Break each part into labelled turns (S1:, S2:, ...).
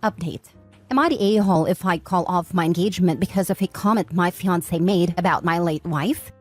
S1: Update. Am I the a-hole if I call off my engagement because of a comment my fiancé made about my late wife?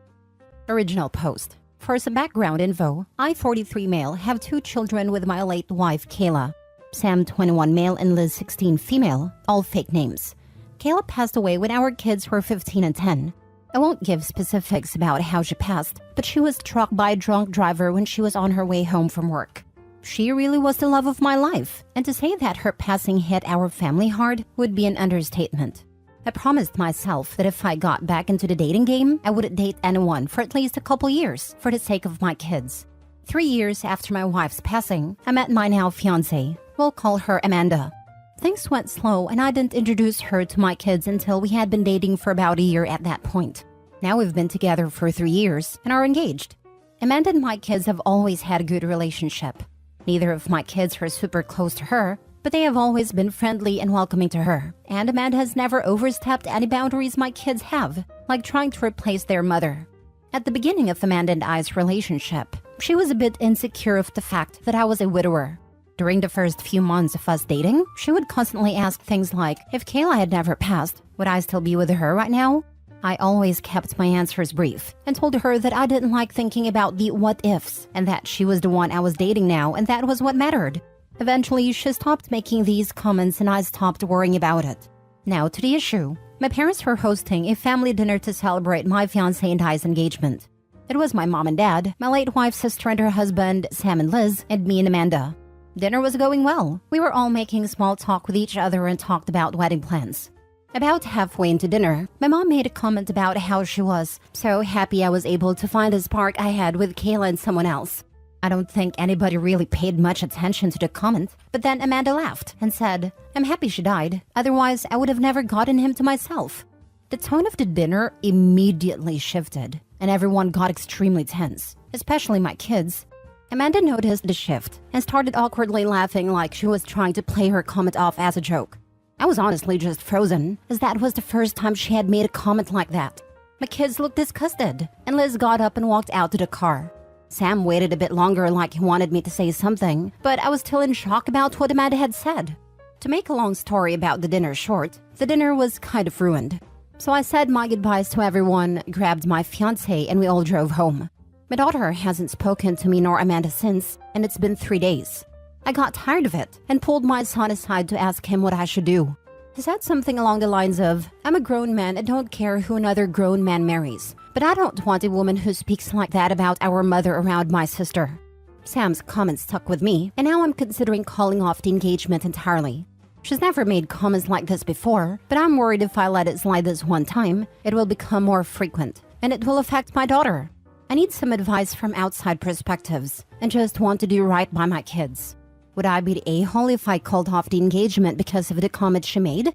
S1: Original post. For some background info, I, 43 male, have 2 children with my late wife, Kayla. Sam, 21 male, and Liz, 16 female, all fake names. Kayla passed away when our kids were 15 and 10. I won't give specifics about how she passed, but she was struck by a drunk driver when she was on her way home from work. She really was the love of my life, and to say that her passing hit our family hard would be an understatement. I promised myself that if I got back into the dating game, I wouldn't date anyone for at least a couple years for the sake of my kids. 3 years after my wife's passing, I met my now fiancée. We'll call her Amanda. Things went slow and I didn't introduce her to my kids until we had been dating for about a year at that point. Now we've been together for 3 years and are engaged. Amanda and my kids have always had a good relationship. Neither of my kids are super close to her, but they have always been friendly and welcoming to her. And Amanda has never overstepped any boundaries my kids have, like trying to replace their mother. At the beginning of Amanda and I's relationship, she was a bit insecure of the fact that I was a widower. During the first few months of us dating, she would constantly ask things like, if Kayla had never passed, would I still be with her right now? I always kept my answers brief and told her that I didn't like thinking about the what-ifs and that she was the one I was dating now and that was what mattered. Eventually, she stopped making these comments and I stopped worrying about it. Now to the issue. My parents were hosting a family dinner to celebrate my fiancé and I's engagement. It was my mom and dad, my late wife's sister and her husband, Sam and Liz, and me and Amanda. Dinner was going well. We were all making small talk with each other and talked about wedding plans. About halfway into dinner, my mom made a comment about how she was so happy I was able to find the spark I had with Kayla and someone else. I don't think anybody really paid much attention to the comment, but then Amanda laughed and said, I'm happy she died, otherwise I would have never gotten him to myself. The tone of the dinner immediately shifted, and everyone got extremely tense, especially my kids. Amanda noticed the shift and started awkwardly laughing like she was trying to play her comment off as a joke. I was honestly just frozen, as that was the first time she had made a comment like that. My kids looked disgusted, and Liz got up and walked out to the car. Sam waited a bit longer like he wanted me to say something, but I was still in shock about what Amanda had said. To make a long story about the dinner short, the dinner was kind of ruined. So I said my goodbyes to everyone, grabbed my fiancé, and we all drove home. My daughter hasn't spoken to me nor Amanda since, and it's been 3 days. I got tired of it and pulled my son aside to ask him what I should do. He said something along the lines of, I'm a grown man and don't care who another grown man marries, but I don't want a woman who speaks like that about our mother around my sister. Sam's comments stuck with me, and now I'm considering calling off the engagement entirely. She's never made comments like this before, but I'm worried if I let it slide this one time, it will become more frequent, and it will affect my daughter. I need some advice from outside perspectives and just want to do right by my kids. Would I be the a-hole if I called off the engagement because of the comment she made?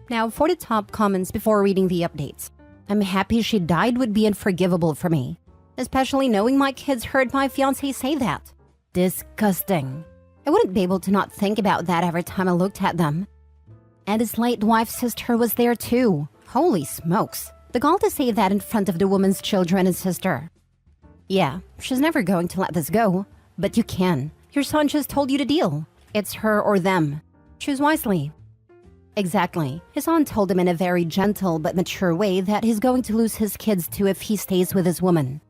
S1: Now for the top comments before reading the updates. I'm happy she died would be unforgivable for me, especially knowing my kids heard my fiancé say that. Disgusting. I wouldn't be able to not think about that every time I looked at them. And his late wife's sister was there too. Holy smokes. The gall to say that in front of the woman's children and sister. Yeah, she's never going to let this go. But you can. Your son just told you the deal. It's her or them. Choose wisely. Exactly. His son told him in a very gentle but mature way that he's going to lose his kids too if he stays with his woman.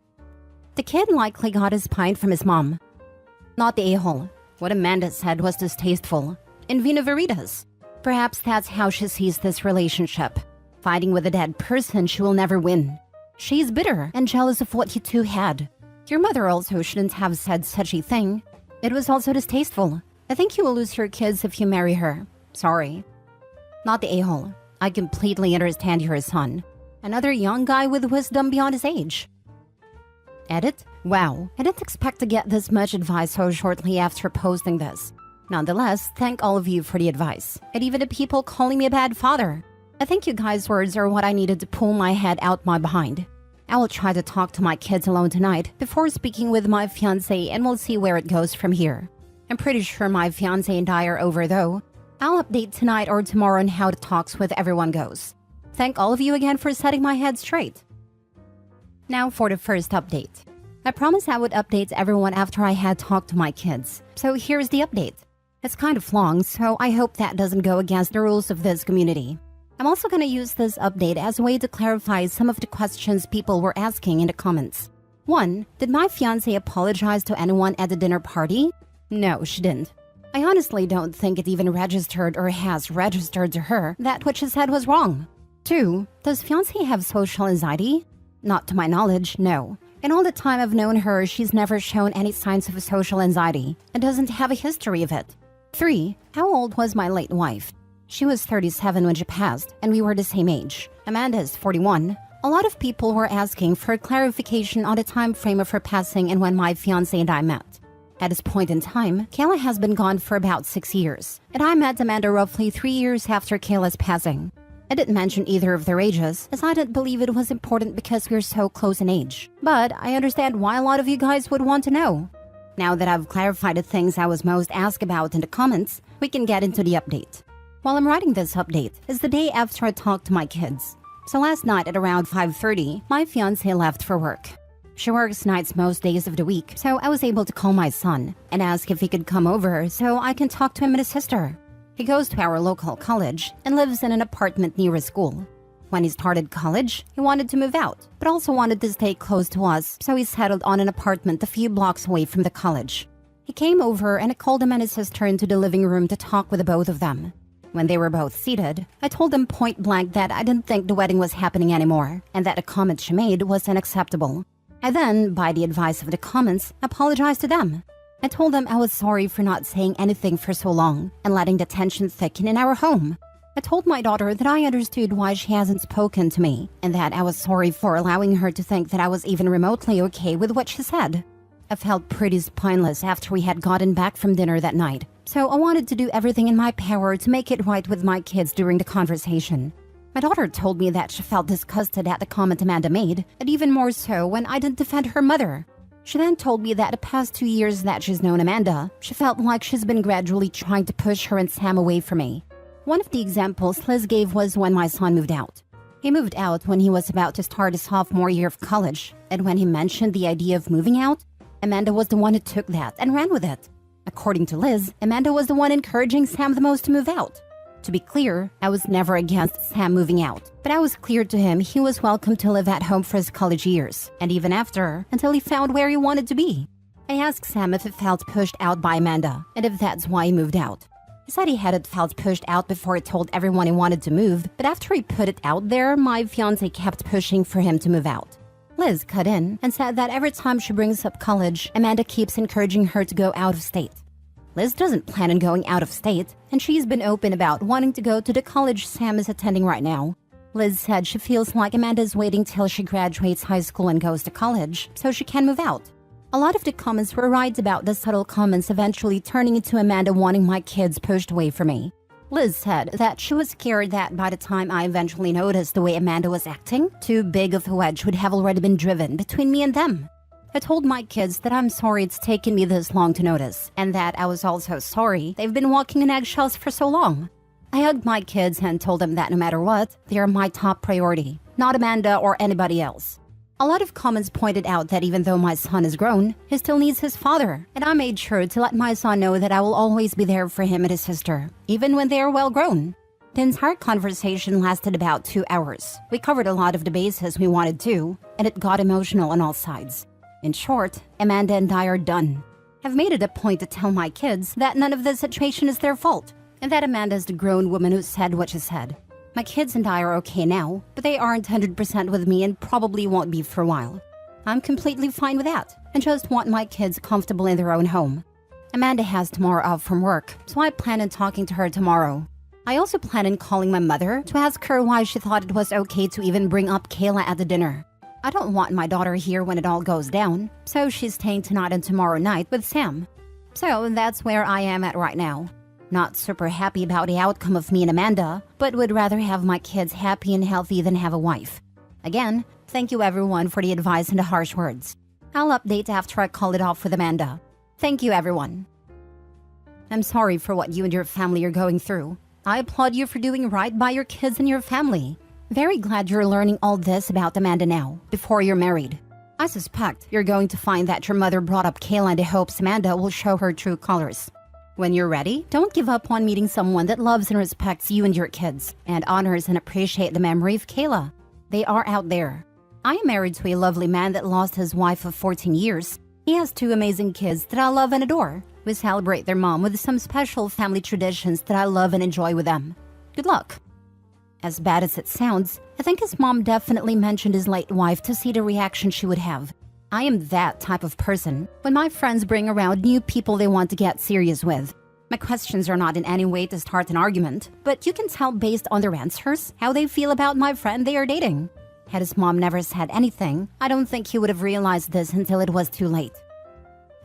S1: The kid likely got his pint from his mom. Not the a-hole. What Amanda said was distasteful. In vino veritas. Perhaps that's how she sees this relationship. Fighting with a dead person, she will never win. She's bitter and jealous of what you two had. Your mother also shouldn't have said such a thing. It was also distasteful. I think you will lose your kids if you marry her. Sorry. Not the a-hole. I completely understand you're his son. Another young guy with wisdom beyond his age. Edit? Wow, I didn't expect to get this much advice so shortly after posting this. Nonetheless, thank all of you for the advice, and even the people calling me a bad father. I think you guys' words are what I needed to pull my head out my behind. I will try to talk to my kids alone tonight before speaking with my fiancé, and we'll see where it goes from here. I'm pretty sure my fiancé and I are over though. I'll update tonight or tomorrow on how the talks with everyone goes. Thank all of you again for setting my head straight. Now for the first update. I promised I would update everyone after I had talked to my kids, so here's the update. It's kind of long, so I hope that doesn't go against the rules of this community. I'm also gonna use this update as a way to clarify some of the questions people were asking in the comments. 1. Did my fiancé apologize to anyone at the dinner party? No, she didn't. I honestly don't think it even registered or has registered to her that what she said was wrong. 2. Does fiancé have social anxiety? Not to my knowledge, no. In all the time I've known her, she's never shown any signs of social anxiety and doesn't have a history of it. 3. How old was my late wife? She was 37 when she passed, and we were the same age. Amanda is 41. A lot of people were asking for clarification on the time frame of her passing and when my fiancé and I met. At this point in time, Kayla has been gone for about 6 years, and I met Amanda roughly 3 years after Kayla's passing. I didn't mention either of their ages, as I didn't believe it was important because we're so close in age. But I understand why a lot of you guys would want to know. Now that I've clarified the things I was most asked about in the comments, we can get into the update. While I'm writing this update, it's the day after I talked to my kids. So last night at around 5:30, my fiancé left for work. She works nights most days of the week, so I was able to call my son and ask if he could come over so I can talk to him and his sister. He goes to our local college and lives in an apartment near his school. When he started college, he wanted to move out, but also wanted to stay close to us, so he settled on an apartment a few blocks away from the college. He came over and I called him and his sister into the living room to talk with the both of them. When they were both seated, I told them point blank that I didn't think the wedding was happening anymore and that a comment she made was unacceptable. I then, by the advice of the comments, apologized to them. I told them I was sorry for not saying anything for so long and letting the tension thicken in our home. I told my daughter that I understood why she hasn't spoken to me and that I was sorry for allowing her to think that I was even remotely okay with what she said. I felt pretty spineless after we had gotten back from dinner that night, so I wanted to do everything in my power to make it right with my kids during the conversation. My daughter told me that she felt disgusted at the comment Amanda made, and even more so when I didn't defend her mother. She then told me that the past 2 years that she's known Amanda, she felt like she's been gradually trying to push her and Sam away from me. One of the examples Liz gave was when my son moved out. He moved out when he was about to start his sophomore year of college, and when he mentioned the idea of moving out, Amanda was the one who took that and ran with it. According to Liz, Amanda was the one encouraging Sam the most to move out. To be clear, I was never against Sam moving out, but I was clear to him he was welcome to live at home for his college years, and even after, until he found where he wanted to be. I asked Sam if he felt pushed out by Amanda, and if that's why he moved out. He said he hadn't felt pushed out before he told everyone he wanted to move, but after he put it out there, my fiancé kept pushing for him to move out. Liz cut in and said that every time she brings up college, Amanda keeps encouraging her to go out of state. Liz doesn't plan on going out of state, and she's been open about wanting to go to the college Sam is attending right now. Liz said she feels like Amanda's waiting till she graduates high school and goes to college, so she can move out. A lot of the comments were right about the subtle comments eventually turning into Amanda wanting my kids pushed away from me. Liz said that she was scared that by the time I eventually noticed the way Amanda was acting, too big of a wedge would have already been driven between me and them. I told my kids that I'm sorry it's taken me this long to notice, and that I was also sorry they've been walking on eggshells for so long. I hugged my kids and told them that no matter what, they are my top priority, not Amanda or anybody else. A lot of comments pointed out that even though my son is grown, he still needs his father, and I made sure to let my son know that I will always be there for him and his sister, even when they are well grown. The entire conversation lasted about 2 hours. We covered a lot of the bases we wanted to, and it got emotional on all sides. In short, Amanda and I are done. I've made it a point to tell my kids that none of this situation is their fault, and that Amanda is the grown woman who said what she said. My kids and I are okay now, but they aren't 100% with me and probably won't be for a while. I'm completely fine with that, and just want my kids comfortable in their own home. Amanda has tomorrow off from work, so I plan on talking to her tomorrow. I also plan on calling my mother to ask her why she thought it was okay to even bring up Kayla at the dinner. I don't want my daughter here when it all goes down, so she's staying tonight and tomorrow night with Sam. So that's where I am at right now. Not super happy about the outcome of me and Amanda, but would rather have my kids happy and healthy than have a wife. Again, thank you everyone for the advice and the harsh words. I'll update after I call it off with Amanda. Thank you everyone. I'm sorry for what you and your family are going through. I applaud you for doing right by your kids and your family. Very glad you're learning all this about Amanda now, before you're married. I suspect you're going to find that your mother brought up Kayla in the hopes Amanda will show her true colors. When you're ready, don't give up on meeting someone that loves and respects you and your kids, and honors and appreciates the memory of Kayla. They are out there. I am married to a lovely man that lost his wife of 14 years. He has 2 amazing kids that I love and adore. We celebrate their mom with some special family traditions that I love and enjoy with them. Good luck. As bad as it sounds, I think his mom definitely mentioned his late wife to see the reaction she would have. I am that type of person. When my friends bring around new people they want to get serious with, my questions are not in any way to start an argument, but you can tell based on their answers how they feel about my friend they are dating. Had his mom never said anything, I don't think he would have realized this until it was too late.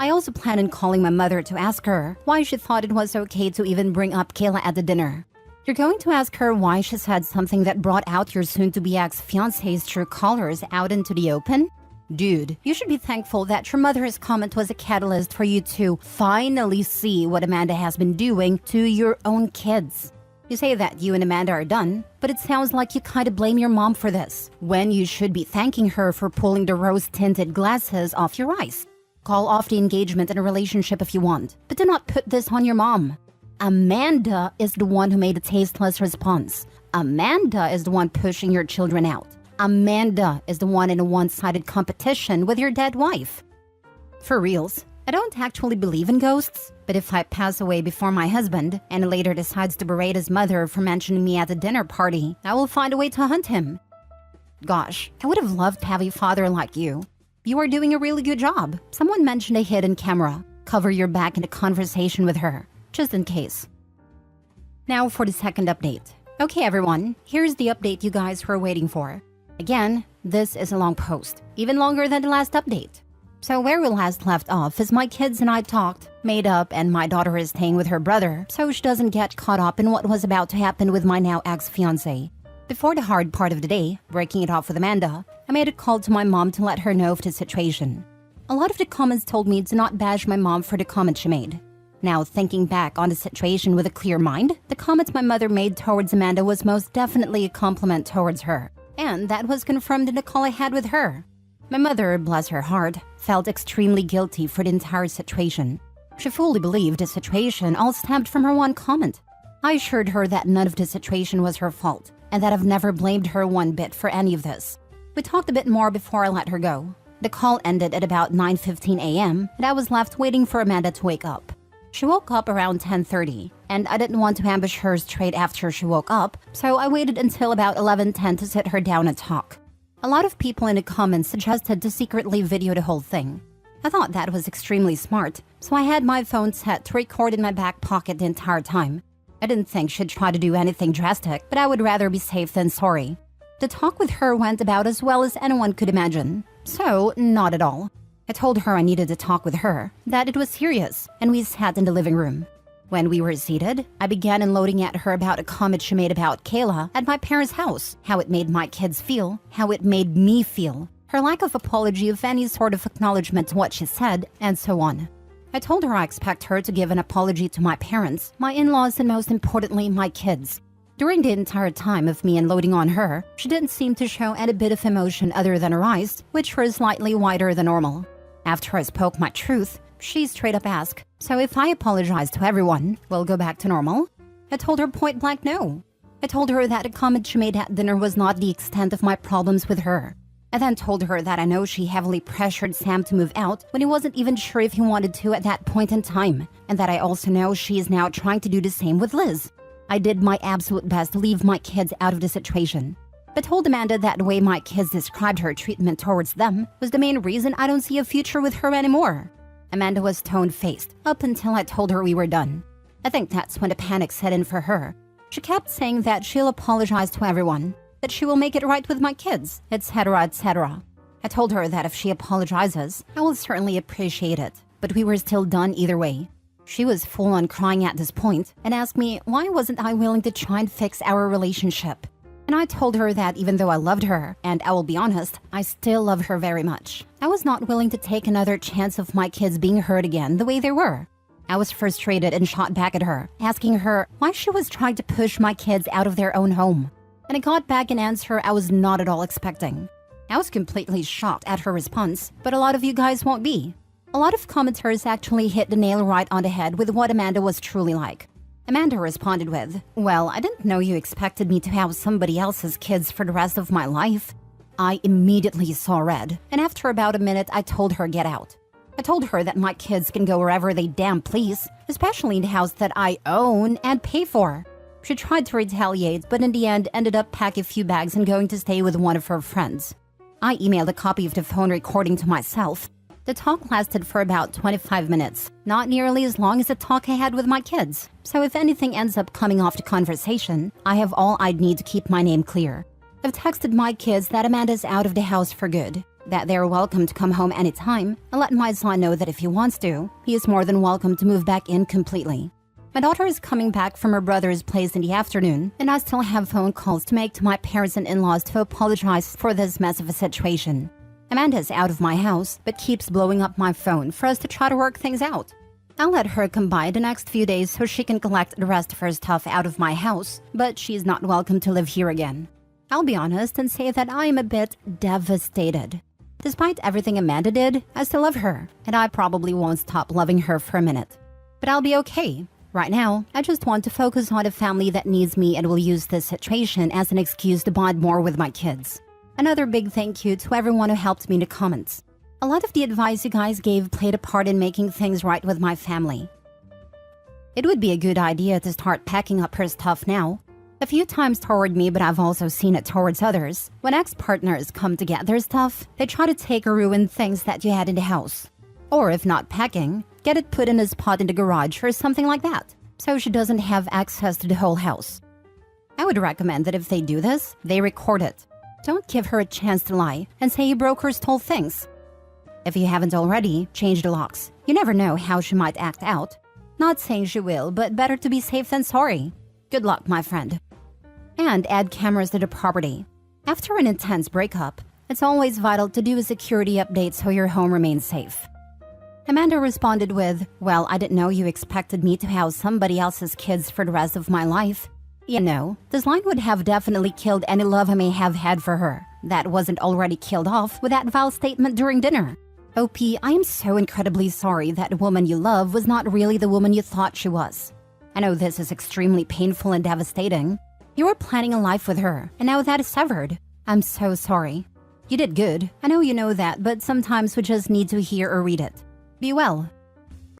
S1: I also plan on calling my mother to ask her why she thought it was okay to even bring up Kayla at the dinner. You're going to ask her why she said something that brought out your soon-to-be ex-fiancé's true colors out into the open? Dude, you should be thankful that your mother's comment was a catalyst for you to finally see what Amanda has been doing to your own kids. You say that you and Amanda are done, but it sounds like you kind of blame your mom for this, when you should be thanking her for pulling the rose-tinted glasses off your eyes. Call off the engagement in a relationship if you want, but do not put this on your mom. Amanda is the one who made a tasteless response. Amanda is the one pushing your children out. Amanda is the one in a one-sided competition with your dead wife. For reals, I don't actually believe in ghosts, but if I pass away before my husband and later decides to berate his mother for mentioning me at a dinner party, I will find a way to hunt him. Gosh, I would have loved to have a father like you. You are doing a really good job. Someone mentioned a hidden camera. Cover your back in a conversation with her, just in case. Now for the second update. Okay everyone, here's the update you guys were waiting for. Again, this is a long post, even longer than the last update. So where we last left off is my kids and I talked, made up, and my daughter is staying with her brother so she doesn't get caught up in what was about to happen with my now ex-fiancé. Before the hard part of the day, breaking it off with Amanda, I made a call to my mom to let her know of the situation. A lot of the comments told me to not bash my mom for the comment she made. Now, thinking back on the situation with a clear mind, the comments my mother made towards Amanda was most definitely a compliment towards her. And that was confirmed in the call I had with her. My mother, bless her heart, felt extremely guilty for the entire situation. She fully believed the situation all stemmed from her one comment. I assured her that none of the situation was her fault, and that I've never blamed her one bit for any of this. We talked a bit more before I let her go. The call ended at about 9:15 a.m., and I was left waiting for Amanda to wake up. She woke up around 10:30, and I didn't want to ambush her straight after she woke up, so I waited until about 11:10 to sit her down and talk. A lot of people in the comments suggested to secretly video the whole thing. I thought that was extremely smart, so I had my phone set to record in my back pocket the entire time. I didn't think she'd try to do anything drastic, but I would rather be safe than sorry. The talk with her went about as well as anyone could imagine. So, not at all. I told her I needed to talk with her, that it was serious, and we sat in the living room. When we were seated, I began unloading at her about a comment she made about Kayla at my parents' house, how it made my kids feel, how it made me feel, her lack of apology of any sort of acknowledgement to what she said, and so on. I told her I expect her to give an apology to my parents, my in-laws, and most importantly, my kids. During the entire time of me unloading on her, she didn't seem to show any bit of emotion other than her eyes, which were slightly wider than normal. After I spoke my truth, she straight up asked, "So if I apologize to everyone, we'll go back to normal?" I told her point blank no. I told her that a comment she made at dinner was not the extent of my problems with her. I then told her that I know she heavily pressured Sam to move out when he wasn't even sure if he wanted to at that point in time, and that I also know she is now trying to do the same with Liz. I did my absolute best to leave my kids out of the situation, but told Amanda that the way my kids described her treatment towards them was the main reason I don't see a future with her anymore. Amanda was stone-faced up until I told her we were done. I think that's when the panic set in for her. She kept saying that she'll apologize to everyone, that she will make it right with my kids, etc., etc. I told her that if she apologizes, I will certainly appreciate it, but we were still done either way. She was full-on crying at this point and asked me why wasn't I willing to try and fix our relationship. And I told her that even though I loved her, and I will be honest, I still love her very much, I was not willing to take another chance of my kids being hurt again the way they were. I was frustrated and shot back at her, asking her why she was trying to push my kids out of their own home. And I got back an answer I was not at all expecting. I was completely shocked at her response, but a lot of you guys won't be. A lot of commenters actually hit the nail right on the head with what Amanda was truly like. Amanda responded with, "Well, I didn't know you expected me to have somebody else's kids for the rest of my life." I immediately saw red, and after about a minute, I told her get out. I told her that my kids can go wherever they damn please, especially in the house that I own and pay for. She tried to retaliate, but in the end ended up packing a few bags and going to stay with one of her friends. I emailed a copy of the phone recording to myself. The talk lasted for about 25 minutes, not nearly as long as the talk I had with my kids. So if anything ends up coming off the conversation, I have all I'd need to keep my name clear. I've texted my kids that Amanda's out of the house for good, that they're welcome to come home anytime, and let my son know that if he wants to, he is more than welcome to move back in completely. My daughter is coming back from her brother's place in the afternoon, and I still have phone calls to make to my parents and in-laws to apologize for this mess of a situation. Amanda's out of my house, but keeps blowing up my phone for us to try to work things out. I'll let her come by the next few days so she can collect the rest of her stuff out of my house, but she's not welcome to live here again. I'll be honest and say that I am a bit devastated. Despite everything Amanda did, I still love her, and I probably won't stop loving her for a minute. But I'll be okay. Right now, I just want to focus on a family that needs me and will use this situation as an excuse to bond more with my kids. Another big thank you to everyone who helped me in the comments. A lot of the advice you guys gave played a part in making things right with my family. It would be a good idea to start packing up her stuff now. A few times toward me, but I've also seen it towards others. When ex-partners come to get their stuff, they try to take or ruin things that you had in the house. Or if not packing, get it put in a spot in the garage or something like that, so she doesn't have access to the whole house. I would recommend that if they do this, they record it. Don't give her a chance to lie and say you broke or stole things. If you haven't already, change the locks. You never know how she might act out. Not saying she will, but better to be safe than sorry. Good luck, my friend. And add cameras to the property. After an intense breakup, it's always vital to do a security update so your home remains safe. Amanda responded with, "Well, I didn't know you expected me to house somebody else's kids for the rest of my life." You know, this line would have definitely killed any love I may have had for her that wasn't already killed off with that vile statement during dinner. OP, I am so incredibly sorry that the woman you love was not really the woman you thought she was. I know this is extremely painful and devastating. You were planning a life with her, and now that is severed. I'm so sorry. You did good. I know you know that, but sometimes we just need to hear or read it. Be well.